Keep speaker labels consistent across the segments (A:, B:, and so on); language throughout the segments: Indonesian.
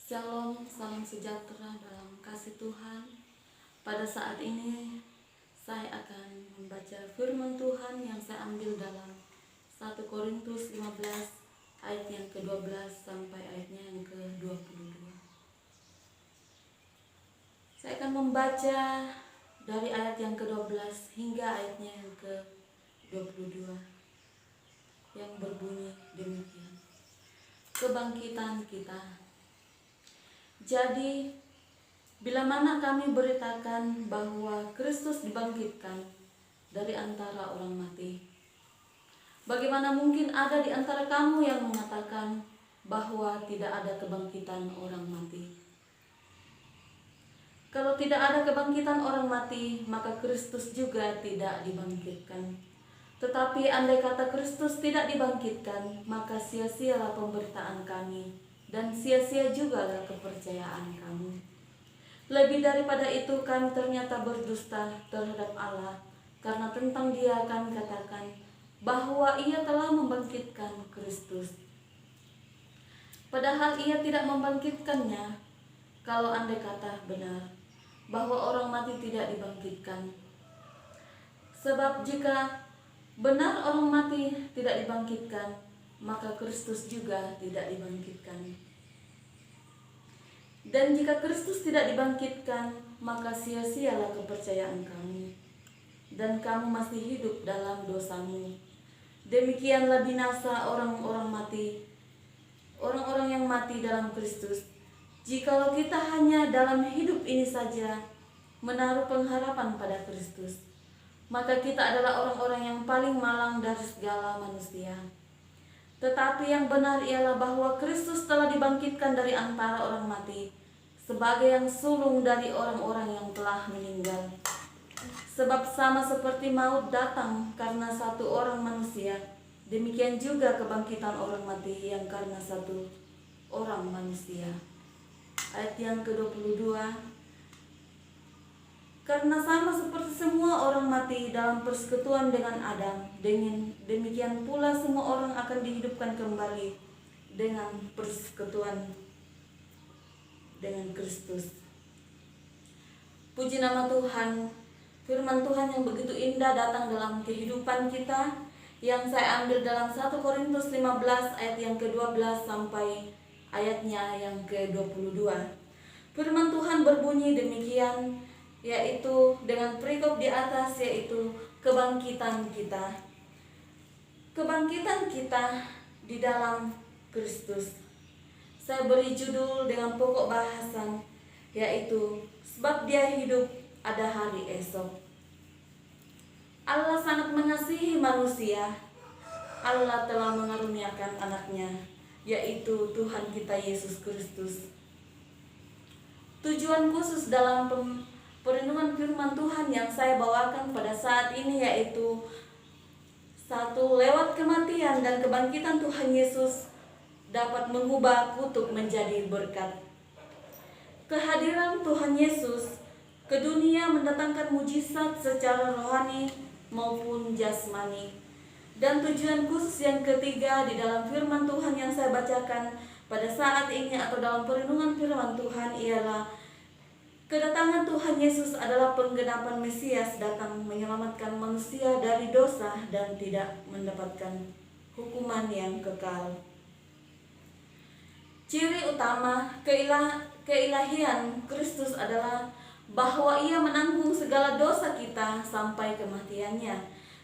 A: Shalom, salam sejahtera dalam kasih Tuhan. Pada saat ini saya akan membaca firman Tuhan yang saya ambil dalam 1 Korintus 15 ayat yang ke-12 sampai ayatnya yang ke-22. Saya akan membaca dari ayat yang ke-12 hingga ayatnya yang ke-22 yang berbunyi demikian. Kebangkitan kita. Jadi, bila mana kami beritakan bahwa Kristus dibangkitkan dari antara orang mati, bagaimana mungkin ada di antara kamu yang mengatakan bahwa tidak ada kebangkitan orang mati? Kalau tidak ada kebangkitan orang mati, maka Kristus juga tidak dibangkitkan. Tetapi andai kata Kristus tidak dibangkitkan, maka sia-sialah pemberitaan kami, dan sia-sia juga kepercayaan kamu. Lebih daripada itu, kami ternyata berdusta terhadap Allah, karena tentang Dia kami katakan bahwa Ia telah membangkitkan Kristus. Padahal Ia tidak membangkitkannya. Kalau andai kata benar bahwa orang mati tidak dibangkitkan. Sebab jika benar orang mati tidak dibangkitkan, maka Kristus juga tidak dibangkitkan. Dan jika Kristus tidak dibangkitkan, maka sia-sialah kepercayaan kamu, dan kamu masih hidup dalam dosamu. Demikianlah binasa orang-orang mati, orang-orang yang mati dalam Kristus. Jikalau kita hanya dalam hidup ini saja menaruh pengharapan pada Kristus, maka kita adalah orang-orang yang paling malang dari segala manusia. Tetapi yang benar ialah bahwa Kristus telah dibangkitkan dari antara orang mati sebagai yang sulung dari orang-orang yang telah meninggal. Sebab sama seperti maut datang karena satu orang manusia, demikian juga kebangkitan orang mati yang karena satu orang manusia. Ayat yang ke-22. Karena sama seperti semua orang mati dalam persekutuan dengan Adam, demikian pula semua orang akan dihidupkan kembali dengan persekutuan dengan Kristus. Puji nama Tuhan. Firman Tuhan yang begitu indah datang dalam kehidupan kita, yang saya ambil dalam 1 Korintus 15 ayat yang ke-12 sampai ayatnya yang ke-22. Firman Tuhan berbunyi demikian, yaitu dengan perikop di atas, yaitu kebangkitan kita. Kebangkitan kita di dalam Kristus. Saya beri judul dengan pokok bahasan, yaitu sebab Dia hidup ada hari esok. Allah sangat mengasihi manusia. Allah telah mengaruniakan anaknya, yaitu Tuhan kita Yesus Kristus. Tujuan khusus dalam perenungan firman Tuhan yang saya bawakan pada saat ini yaitu satu, lewat kematian dan kebangkitan Tuhan Yesus dapat mengubah kutuk menjadi berkat. Kehadiran Tuhan Yesus ke dunia mendatangkan mujizat secara rohani maupun jasmani. Dan tujuan khusus yang ketiga di dalam firman Tuhan yang saya bacakan pada saat ini atau dalam perenungan firman Tuhan ialah kedatangan Tuhan Yesus adalah penggenapan Mesias datang menyelamatkan manusia dari dosa dan tidak mendapatkan hukuman yang kekal. Ciri utama keilahian Kristus adalah bahwa Ia menanggung segala dosa kita sampai kematiannya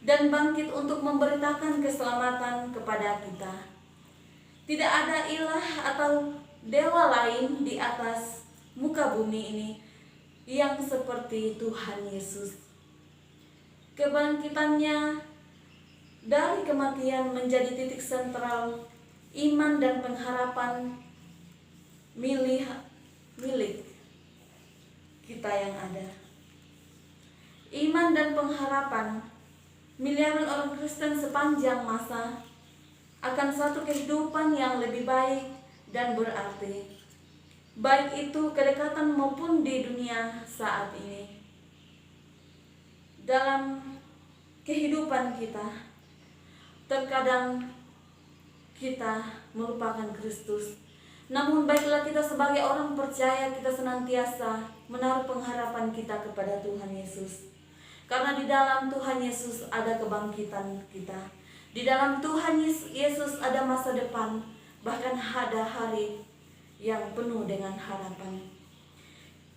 A: dan bangkit untuk memberitakan keselamatan kepada kita. Tidak ada ilah atau dewa lain di atas muka bumi ini yang seperti Tuhan Yesus. Kebangkitannya dari kematian menjadi titik sentral iman dan pengharapan milik kita yang ada. Iman dan pengharapan miliaran orang Kristen sepanjang masa akan satu kehidupan yang lebih baik dan berarti, baik itu kedekatan maupun di dunia saat ini. Dalam kehidupan kita, terkadang kita melupakan Kristus. Namun baiklah kita sebagai orang percaya, kita senantiasa menaruh pengharapan kita kepada Tuhan Yesus. Karena di dalam Tuhan Yesus ada kebangkitan kita. Di dalam Tuhan Yesus ada masa depan, bahkan ada hari yang penuh dengan harapan.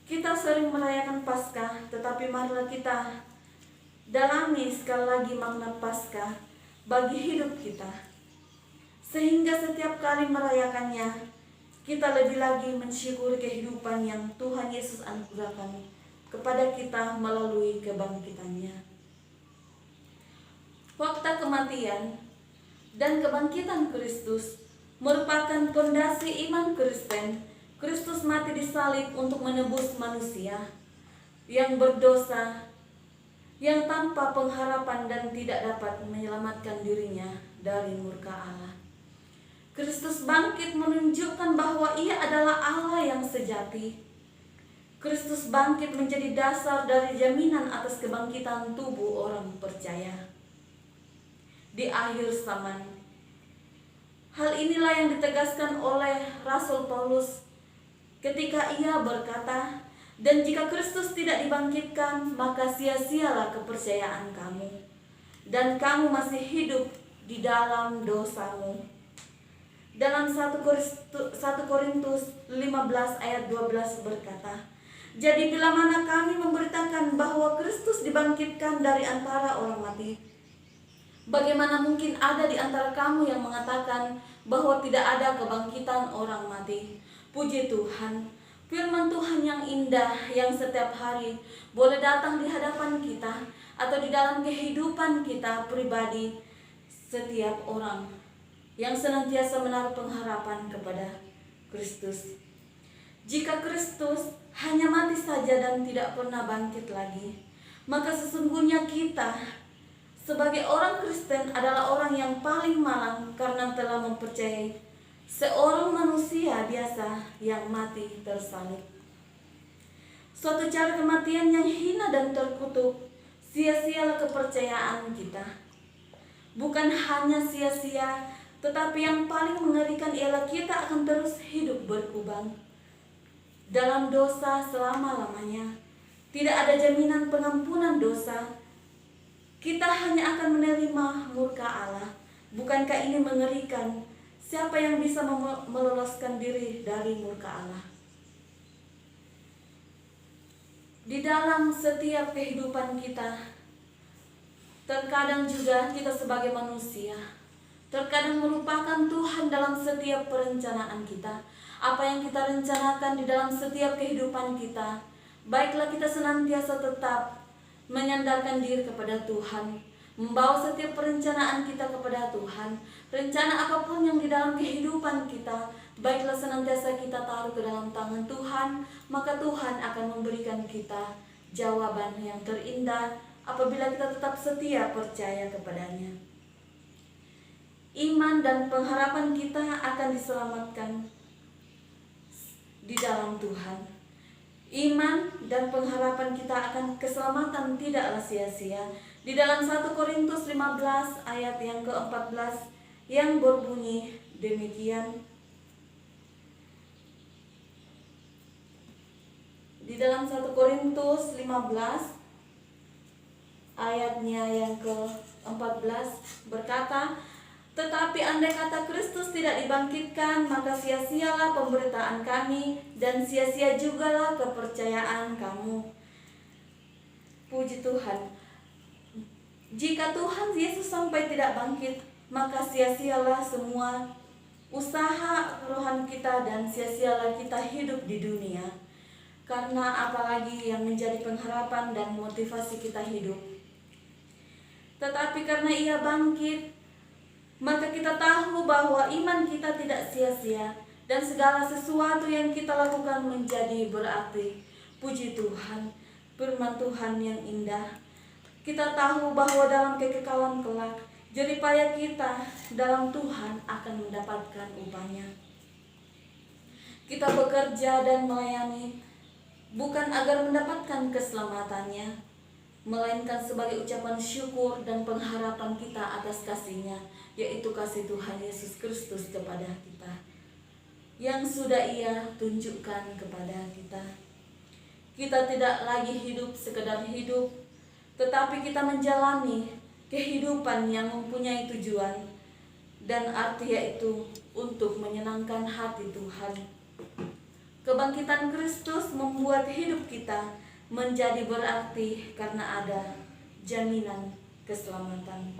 A: Kita sering merayakan Paskah, tetapi marilah kita dalami sekali lagi makna Paskah bagi hidup kita. Sehingga setiap kali merayakannya, kita lebih lagi mensyukuri kehidupan yang Tuhan Yesus anugerahkan kepada kita melalui kebangkitannya. Fakta kematian dan kebangkitan Kristus merupakan fondasi iman Kristen. Kristus mati di salib untuk menebus manusia yang berdosa, yang tanpa pengharapan dan tidak dapat menyelamatkan dirinya dari murka Allah. Kristus bangkit menunjukkan bahwa Ia adalah Allah yang sejati. Kristus bangkit menjadi dasar dari jaminan atas kebangkitan tubuh orang percaya di akhir zaman. Hal inilah yang ditegaskan oleh Rasul Paulus ketika ia berkata, "Dan jika Kristus tidak dibangkitkan, maka sia-sialah kepercayaan kamu, dan kamu masih hidup di dalam dosamu." Dalam 1 Korintus 15 ayat 12 berkata, "Jadi bila mana kami memberitakan bahwa Kristus dibangkitkan dari antara orang mati, bagaimana mungkin ada di antara kamu yang mengatakan bahwa tidak ada kebangkitan orang mati?" Puji Tuhan, firman Tuhan yang indah yang setiap hari boleh datang di hadapan kita atau di dalam kehidupan kita pribadi, setiap orang yang senantiasa menaruh pengharapan kepada Kristus. Jika Kristus hanya mati saja dan tidak pernah bangkit lagi, maka sesungguhnya kita sebagai orang Kristen adalah orang yang paling malang karena telah mempercayai seorang manusia biasa yang mati tersalib. Suatu cara kematian yang hina dan terkutuk. Sia-sialah kepercayaan kita. Bukan hanya sia-sia, tetapi yang paling mengerikan ialah kita akan terus hidup berkubang dalam dosa selama-lamanya. Tidak ada jaminan pengampunan dosa. Kita hanya akan menerima murka Allah. Bukankah ini mengerikan? Siapa yang bisa meloloskan diri dari murka Allah? Di dalam setiap kehidupan kita, terkadang juga kita sebagai manusia terkadang melupakan Tuhan dalam setiap perencanaan kita. Apa yang kita rencanakan di dalam setiap kehidupan kita, baiklah kita senantiasa tetap menyandarkan diri kepada Tuhan, membawa setiap perencanaan kita kepada Tuhan. Rencana apapun yang di dalam kehidupan kita, baiklah senantiasa kita taruh ke dalam tangan Tuhan, maka Tuhan akan memberikan kita jawaban yang terindah apabila kita tetap setia percaya kepadanya. Iman dan pengharapan kita akan diselamatkan di dalam Tuhan. Iman dan pengharapan kita akan keselamatan tidaklah sia-sia. Di dalam 1 Korintus 15 ayat yang ke-14 yang berbunyi demikian. Di dalam 1 Korintus 15 ayatnya yang ke-14 berkata, "Tetapi andai kata Kristus tidak dibangkitkan, maka sia-sialah pemberitaan kami dan sia-sia jugalah kepercayaan kamu." Puji Tuhan. Jika Tuhan Yesus sampai tidak bangkit, maka sia-sialah semua usaha rohan kita dan sia-sialah kita hidup di dunia. Karena apalagi yang menjadi pengharapan dan motivasi kita hidup. Tetapi karena Ia bangkit, maka kita tahu bahwa iman kita tidak sia-sia dan segala sesuatu yang kita lakukan menjadi berarti. Puji Tuhan, firman Tuhan yang indah. Kita tahu bahwa dalam kekekalan kelak, jerih payah kita dalam Tuhan akan mendapatkan upahnya. Kita bekerja dan melayani bukan agar mendapatkan keselamatannya, melainkan sebagai ucapan syukur dan pengharapan kita atas kasih-Nya, yaitu kasih Tuhan Yesus Kristus kepada kita. yang sudah Ia tunjukkan kepada kita. Kita tidak lagi hidup sekedar hidup, tetapi kita menjalani kehidupan yang mempunyai tujuan dan arti, yaitu untuk menyenangkan hati Tuhan. Kebangkitan Kristus membuat hidup kita menjadi berarti karena ada jaminan keselamatan.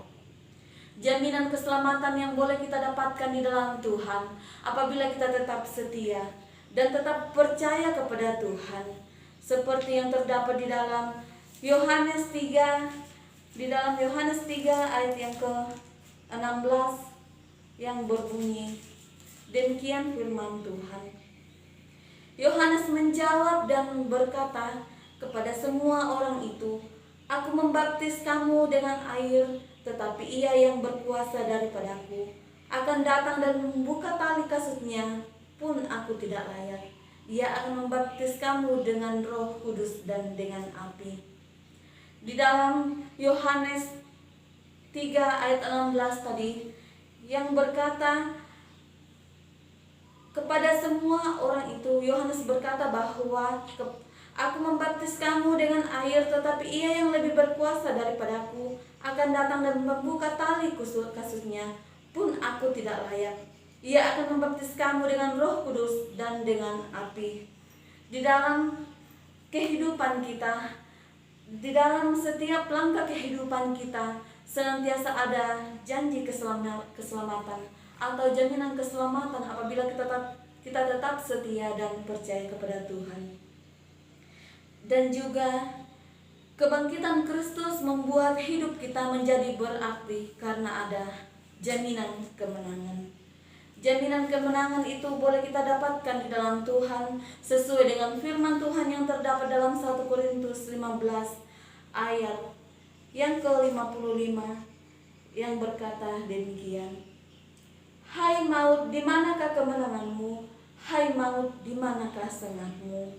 A: Jaminan keselamatan yang boleh kita dapatkan di dalam Tuhan apabila kita tetap setia dan tetap percaya kepada Tuhan. Seperti yang terdapat di dalam Yohanes 3, ayat yang ke-16 yang berbunyi, demikian firman Tuhan. Yohanes menjawab dan berkata kepada semua orang itu, "Aku membaptis kamu dengan air, tetapi Ia yang berkuasa daripadaku akan datang dan membuka tali kasutnya pun aku tidak layak. Ia akan membaptis kamu dengan Roh Kudus dan dengan api." Di dalam Yohanes 3 ayat 16 tadi yang berkata kepada semua orang itu, Yohanes berkata bahwa "Aku membaptis kamu dengan air, tetapi Ia yang lebih berkuasa daripadaku akan datang dan membuka tali kasutnya pun aku tidak layak. Ia akan membaptis kamu dengan Roh Kudus dan dengan api." Di dalam kehidupan kita, di dalam setiap langkah kehidupan kita, senantiasa ada janji keselamatan atau jaminan keselamatan apabila kita tetap setia dan percaya kepada Tuhan. Dan juga kebangkitan Kristus membuat hidup kita menjadi berarti karena ada jaminan kemenangan. Jaminan kemenangan itu boleh kita dapatkan di dalam Tuhan sesuai dengan firman Tuhan yang terdapat dalam 1 Korintus 15 ayat yang ke-55 yang berkata demikian, "Hai maut, di manakah kemenanganmu? Hai maut, di manakah sengatmu?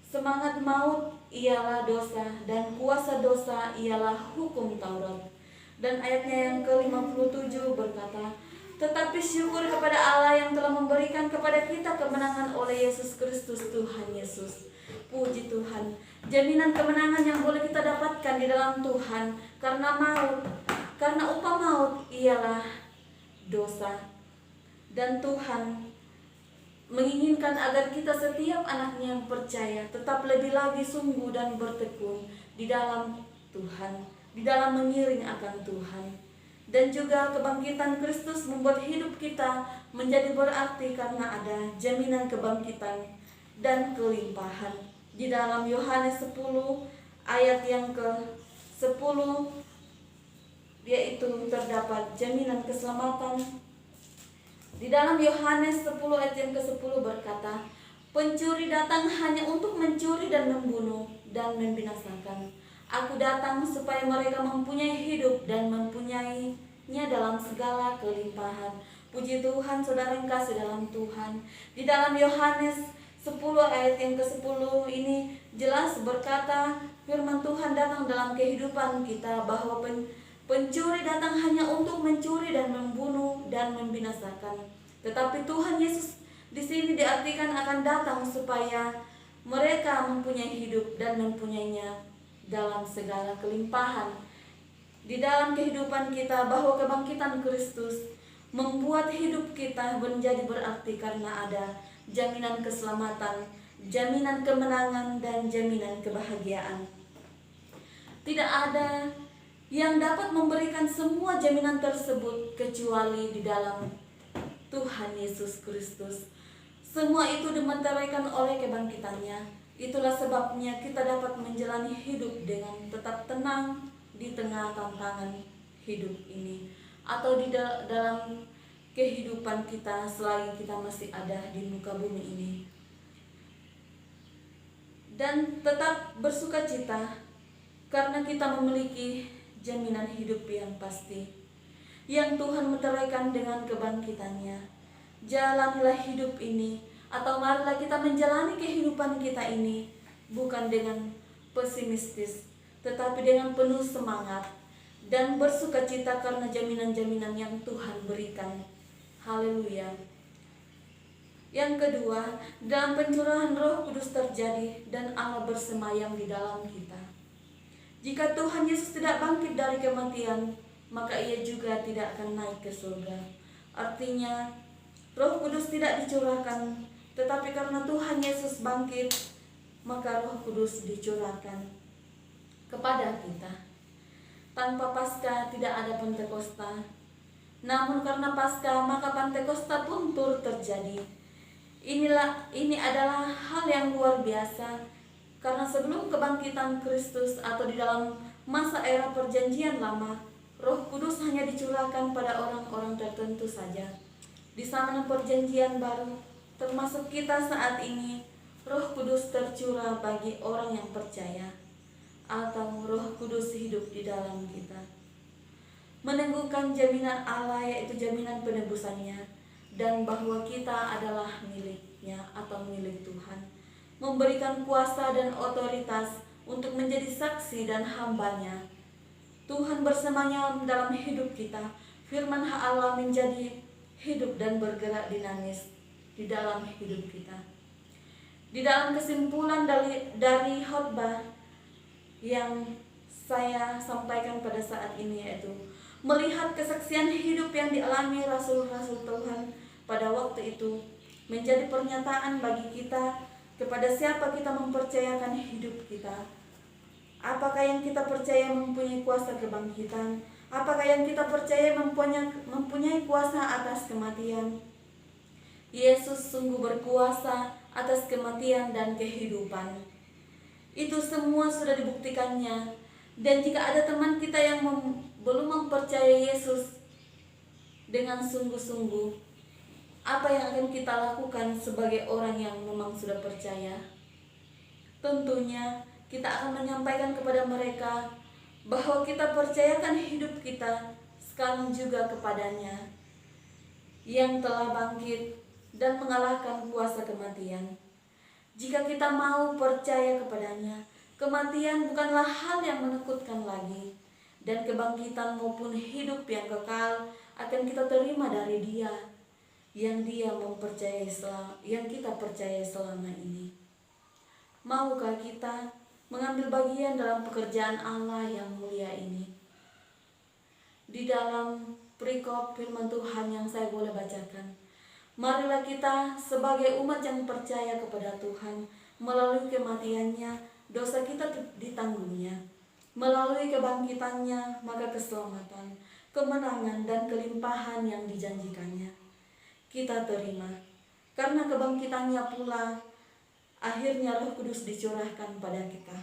A: Semangat maut ialah dosa, dan kuasa dosa ialah hukum Taurat." Dan ayatnya yang ke-57 berkata, "Tetapi syukur kepada Allah yang telah memberikan kepada kita kemenangan oleh Yesus Kristus Tuhan Yesus." Puji Tuhan, jaminan kemenangan yang boleh kita dapatkan di dalam Tuhan karena upah maut ialah dosa. Dan Tuhan menginginkan agar kita setiap anaknya yang percaya tetap lebih lagi sungguh dan bertekun di dalam Tuhan, di dalam mengiring akan Tuhan. Dan juga kebangkitan Kristus membuat hidup kita menjadi berarti karena ada jaminan kebangkitan dan kelimpahan. Di dalam Yohanes 10 ayat yang ke-10 yaitu terdapat jaminan keselamatan. Di dalam Yohanes 10 ayat yang ke-10 berkata, "Pencuri datang hanya untuk mencuri dan membunuh dan membinasakan. Aku datang supaya mereka mempunyai hidup dan mempunyainya dalam segala kelimpahan." Puji Tuhan, saudara yang kasih dalam Tuhan. Di dalam Yohanes 10 ayat yang ke-10 ini jelas berkata, firman Tuhan datang dalam kehidupan kita bahwa pencuri datang hanya untuk mencuri dan membunuh dan membinasakan. Tetapi Tuhan Yesus di sini diartikan akan datang supaya mereka mempunyai hidup dan mempunyainya dalam segala kelimpahan. Di dalam kehidupan kita bahwa kebangkitan Kristus membuat hidup kita menjadi berarti karena ada jaminan keselamatan, jaminan kemenangan, dan jaminan kebahagiaan. Tidak ada yang dapat memberikan semua jaminan tersebut kecuali di dalam Tuhan Yesus Kristus. Semua itu dimenteraikan oleh kebangkitannya. Itulah sebabnya kita dapat menjalani hidup dengan tetap tenang di tengah tantangan hidup ini, atau di dalam kehidupan kita selagi kita masih ada di muka bumi ini. Dan tetap bersuka cita karena kita memiliki jaminan hidup yang pasti yang Tuhan meteraikan dengan kebangkitannya. Jalanilah hidup ini, atau marilah kita menjalani kehidupan kita ini bukan dengan pesimistis, tetapi dengan penuh semangat dan bersuka cita karena jaminan-jaminan yang Tuhan berikan. Haleluya. Yang kedua, dalam pencurahan Roh Kudus terjadi dan Allah bersemayam di dalam kita. Jika Tuhan Yesus tidak bangkit dari kematian, maka ia juga tidak akan naik ke surga. Artinya, Roh Kudus tidak dicurahkan, tetapi karena Tuhan Yesus bangkit, maka Roh Kudus dicurahkan kepada kita. Tanpa Paskah tidak ada Pentakosta. Namun karena Paskah, maka Pentakosta pun turut terjadi. Ini adalah hal yang luar biasa, karena sebelum kebangkitan Kristus atau di dalam masa era perjanjian lama, Roh Kudus hanya dicurahkan pada orang-orang tertentu saja. Di zaman perjanjian baru, termasuk kita saat ini, Roh Kudus tercurah bagi orang yang percaya, atau Roh Kudus hidup di dalam kita, meneguhkan jaminan Allah, yaitu jaminan penebusannya, dan bahwa kita adalah miliknya atau milik Tuhan, memberikan kuasa dan otoritas untuk menjadi saksi dan hambanya. Tuhan bersemayam dalam hidup kita, firman Allah menjadi hidup dan bergerak dinamis di dalam hidup kita. Di dalam kesimpulan dari khotbah yang saya sampaikan pada saat ini, yaitu melihat kesaksian hidup yang dialami rasul-rasul Tuhan pada waktu itu menjadi pernyataan bagi kita kepada siapa kita mempercayakan hidup kita. Apakah yang kita percaya mempunyai kuasa kebangkitan? Apakah yang kita percaya mempunyai kuasa atas kematian? Yesus sungguh berkuasa atas kematian dan kehidupan. Itu semua sudah dibuktikannya. Dan jika ada teman kita yang belum mempercayai Yesus dengan sungguh-sungguh, apa yang akan kita lakukan sebagai orang yang memang sudah percaya? Tentunya kita akan menyampaikan kepada mereka bahwa kita percayakan hidup kita sekarang juga kepadanya, yang telah bangkit dan mengalahkan kuasa kematian. Jika kita mau percaya kepadanya, kematian bukanlah hal yang menakutkan lagi, dan kebangkitan maupun hidup yang kekal akan kita terima dari Dia, yang kita percaya selama ini. Maukah kita mengambil bagian dalam pekerjaan Allah yang mulia ini? Di dalam perikop firman Tuhan yang saya boleh bacakan, marilah kita sebagai umat yang percaya kepada Tuhan, melalui kematiannya dosa kita ditanggungnya, melalui kebangkitannya maka keselamatan, kemenangan dan kelimpahan yang dijanjikannya kita terima. Karena kebangkitannya pula akhirnya Roh Kudus dicurahkan pada kita.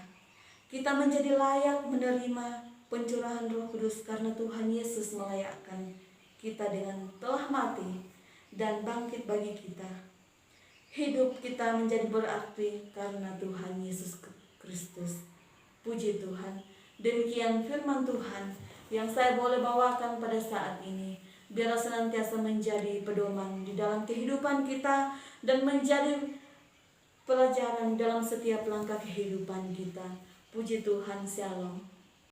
A: Kita menjadi layak menerima pencurahan Roh Kudus karena Tuhan Yesus melayakkan kita dengan telah mati dan bangkit bagi kita. Hidup kita menjadi berarti karena Tuhan Yesus Kristus. Puji Tuhan. Demikian firman Tuhan yang saya boleh bawakan pada saat ini. Biarlah senantiasa menjadi pedoman di dalam kehidupan kita dan menjadi pelajaran dalam setiap langkah kehidupan kita. Puji Tuhan, Shalom.